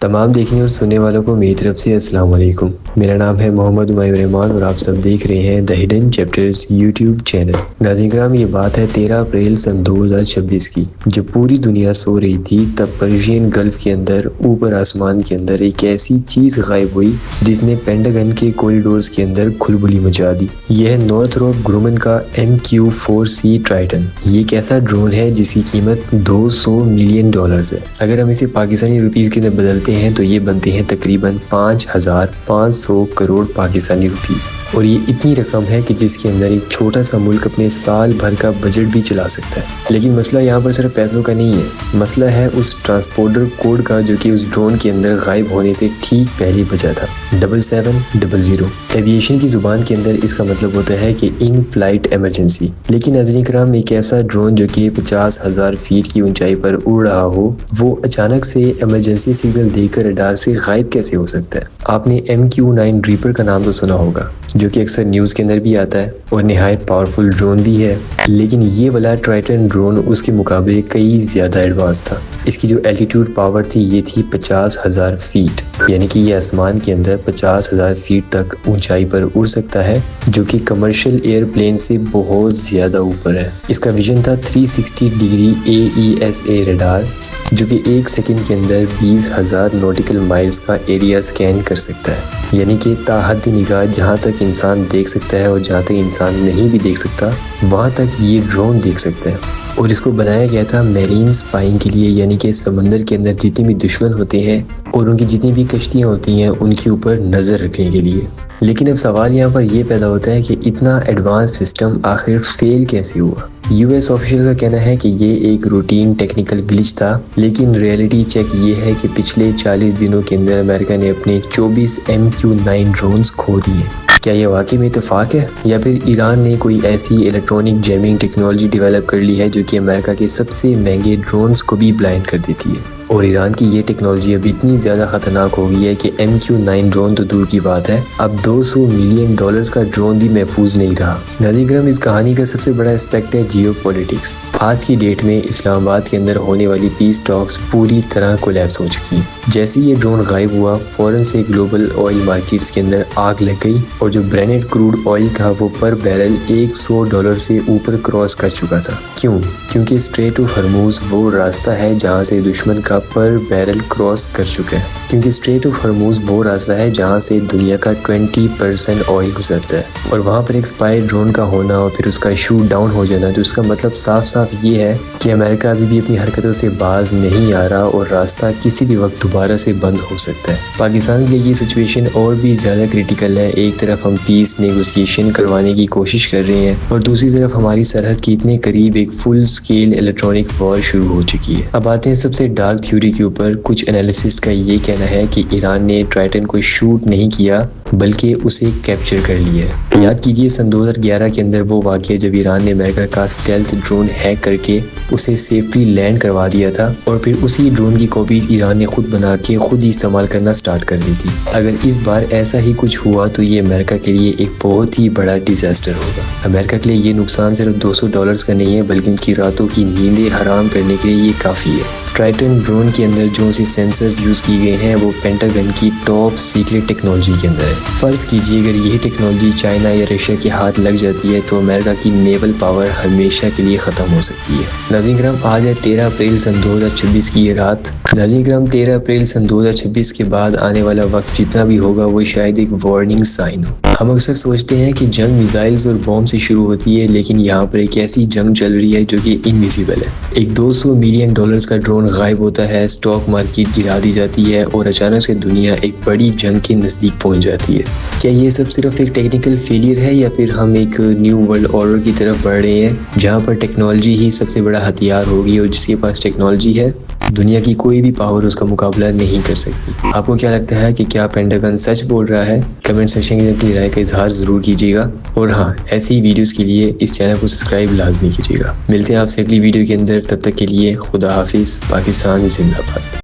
تمام دیکھنے اور سننے والوں کو میری طرف سے السلام علیکم۔ میرا نام ہے محمد عمیر رحمان اور آپ سب دیکھ رہے ہیں the hidden chapters YouTube channel. ناظرین کرام، یہ بات ہے 13 اپریل سن 2026 کی، جب پوری دنیا سو رہی تھی تب پرشین گلف کے اندر اوپر آسمان کے اندر ایک ایسی چیز غائب ہوئی جس نے پینٹاگن کے کوریڈورز کے اندر کھلبلی مچا دی۔ یہ ہے نورتھروپ گرومن کا MQ-4C ٹرائٹن۔ یہ ایک ایسا ڈرون ہے جس کی قیمت $200 ملین ہے۔ اگر ہم اسے پاکستانی روپیز کے اندر بدلتے ہیں تو یہ بنتے ہیں تقریباً 5500 کروڑ پاکستانی روپیز، اور یہ اتنی رقم ہے کہ جس کے اندر ایک چھوٹا سا ملک اپنے سال بھر کا بجٹ بھی چلا سکتا ہے۔ لیکن مسئلہ یہاں پر صرف پیسوں کا نہیں ہے، مسئلہ ہے اس ٹرانسپورٹر کوڈ کا جو کہ اس ڈرون کے اندر غائب ہونے سے ٹھیک پہلے بجا تھا، 7700۔ ایویشن کی زبان کے اندر اس کا مطلب ہوتا ہے کہ ان فلائٹ ایمرجنسی۔ لیکن ناظرین کرام، ایک ایسا ڈرون جو کہ 50,000 فیٹ کی اونچائی پر اڑ رہا ہو، وہ اچانک سے ایمرجنسی سگنل دے کر رڈار سے غائب کیسے ہو سکتا ہے؟ آپ نے MQ-9 ریپر کا نام تو سنا ہوگا، جو کہ اکثر نیوز کے اندر بھی آتا ہے اور نہایت پاورفل ڈرون بھی ہے، لیکن یہ والا ٹرائٹن ڈرون اس کے مقابلے کئی زیادہ ایڈوانس تھا۔ اس کی جو الٹیٹیوڈ پاور تھی یہ تھی 50,000 فیٹ، یعنی کہ یہ آسمان کے اندر 50,000 فیٹ تک اونچائی پر اڑ سکتا ہے، جو کہ کمرشل ایئر پلین سے بہت زیادہ اوپر ہے۔ اس کا ویژن تھا 360 ڈگری AESA رڈار، جو کہ 1 سیکنڈ کے اندر 20,000 نوٹیکل مائلز کا ایریا سکین کر سکتا ہے، یعنی کہ تاحد نگاہ جہاں تک انسان دیکھ سکتا ہے اور جہاں تک انسان نہیں بھی دیکھ سکتا وہاں تک یہ ڈرون دیکھ سکتا ہے۔ اور اس کو بنایا گیا تھا میرین سپائنگ کے لیے، یعنی کہ سمندر کے اندر جتنے بھی دشمن ہوتے ہیں اور ان کی جتنی بھی کشتیاں ہوتی ہیں ان کے اوپر نظر رکھنے کے لیے۔ لیکن اب سوال یہاں پر یہ پیدا ہوتا ہے کہ اتنا ایڈوانس سسٹم آخر فیل کیسے ہوا؟ US آفیشل کا کہنا ہے کہ یہ ایک روٹین ٹیکنیکل گلچ تھا، لیکن ریئلٹی چیک یہ ہے کہ پچھلے 40 دنوں کے اندر امریکہ نے اپنے 24 MQ-9 ڈرونز کھو دیے۔ کیا یہ واقعی میں اتفاق ہے، یا پھر ایران نے کوئی ایسی الیکٹرونک جیمنگ ٹیکنالوجی ڈیولپ کر لی ہے جو کہ امریکہ کے سب سے مہنگے ڈرونز کو بھی بلائنڈ کر دیتی ہے؟ اور ایران کی یہ ٹیکنالوجی اب اتنی زیادہ خطرناک ہو گئی ہے کہ MQ-9 ڈرون تو دور کی بات ہے، اب $200 ملین کا ڈرون بھی محفوظ نہیں رہا۔ ناظرین کرام، اس کہانی کا سب سے بڑا اسپیکٹ ہے جیو پولیٹکس۔ آج کی ڈیٹ میں اسلام آباد کے اندر ہونے والی پیس ٹاکس پوری طرح کولیپس ہو چکی ہیں۔ جیسے یہ ڈرون غائب ہوا، فوراً سے گلوبل آئل مارکیٹس کے اندر آگ لگ گئی، اور جو برینڈ کروڈ آئل تھا وہ پر بیرل $100 سے اوپر کراس کر چکا تھا۔ کیوں؟ کیونکہ اسٹریٹ آف ہرموز وہ راستہ ہے جہاں سے دشمن کا پر بیرل کراس کر چکا ہے، کیونکہ اسٹریٹ آف ہرموز وہ راستہ ہے جہاں سے دنیا کا 20% آئل گزرتا ہے، اور وہاں پر ایک سپائی ڈرون کا ہونا اور پھر اس کا شوٹ ڈاؤن ہو جانا، تو اس کا مطلب صاف صاف یہ ہے کہ امریکہ ابھی بھی اپنی حرکتوں سے باز نہیں آ رہا اور راستہ کسی بھی وقت دوبارہ سے بند ہو سکتا ہے۔ پاکستان کے لیے یہ سچویشن اور بھی زیادہ کریٹیکل ہے۔ ایک طرف ہم پیس نیگوسیشن کروانے کی کوشش کر رہے ہیں اور دوسری طرف ہماری سرحد کے اتنے قریب ایک فل اسکیل الیکٹرانک وار شروع ہو چکی ہے۔ اب آتے ہیں سب سے ڈارک تھیوری کے اوپر۔ کچھ انالیسسٹ کا یہ کہنا ہے کہ ایران نے ٹرائٹن کو شوٹ نہیں کیا بلکہ اسے کیپچر کر لیا ہے۔ یاد کیجئے سن 2011 کے اندر وہ واقعہ جب ایران نے امریکہ کا اسٹیلتھ ڈرون ہیک کر کے اسے سیفلی لینڈ کروا دیا تھا، اور پھر اسی ڈرون کی کاپیز ایران نے خود بنا کے خود ہی استعمال کرنا سٹارٹ کر دی تھی۔ اگر اس بار ایسا ہی کچھ ہوا تو یہ امریکہ کے لیے ایک بہت ہی بڑا ڈیزاسٹر ہوگا۔ امریکہ کے لیے یہ نقصان صرف $200 کا نہیں ہے، بلکہ ان کی راتوں کی نیندیں حرام کرنے کے لیے یہ کافی ہے۔ ٹرائٹن ڈرون کے اندر جو سی سینسرز یوز کی گئے ہیں وہ پینٹاگن کی ٹاپ سیکرٹ ٹیکنالوجی کے اندر ہے۔ فرض کیجئے اگر یہی ٹیکنالوجی چائنا یا رشیا کے ہاتھ لگ جاتی ہے تو امریکہ کی نیول پاور ہمیشہ کے لیے ختم ہو سکتی ہے۔ ناظرین کرام، آج ہے 13 اپریل سن 2026 کی یہ رات۔ ناظرین کرام، 13 اپریل سن 2026 کے بعد آنے والا وقت جتنا بھی ہوگا وہ شاید ایک وارننگ سائن ہو۔ ہم اکثر سوچتے ہیں کہ جنگ میزائلز اور بوم سے شروع ہوتی ہے، لیکن یہاں پر ایک ایسی جنگ چل رہی ہے جو کہ انویزیبل ہے۔ ایک $200 ملین کا ڈرون غائب ہوتا ہے، اسٹاک مارکیٹ گرا دی جاتی ہے اور اچانک سے دنیا ایک بڑی جنگ کے نزدیک پہنچ جاتی ہے۔ کیا یہ سب صرف ایک ٹیکنیکل فیلئر ہے، یا پھر ہم ایک نیو ورلڈ آرڈر کی طرف بڑھ رہے ہیں جہاں پر ٹیکنالوجی ہی سب سے بڑا ہتھیار ہوگی، اور جس کے پاس ٹیکنالوجی ہے دنیا کی کوئی بھی پاور اس کا مقابلہ نہیں کر سکتی؟ آپ کو کیا لگتا ہے کہ کیا پینٹاگن سچ بول رہا ہے؟ کمنٹ سیکشن میں اپنی رائے کا اظہار ضرور کیجیے گا، اور ہاں، ایسی ہی ویڈیوز کے لیے اس چینل کو سبسکرائب لازمی کیجیے گا۔ ملتے ہیں آپ سے اگلی ویڈیو کے اندر، تب تک کے لیے خدا حافظ۔ پاکستان زندہ باد۔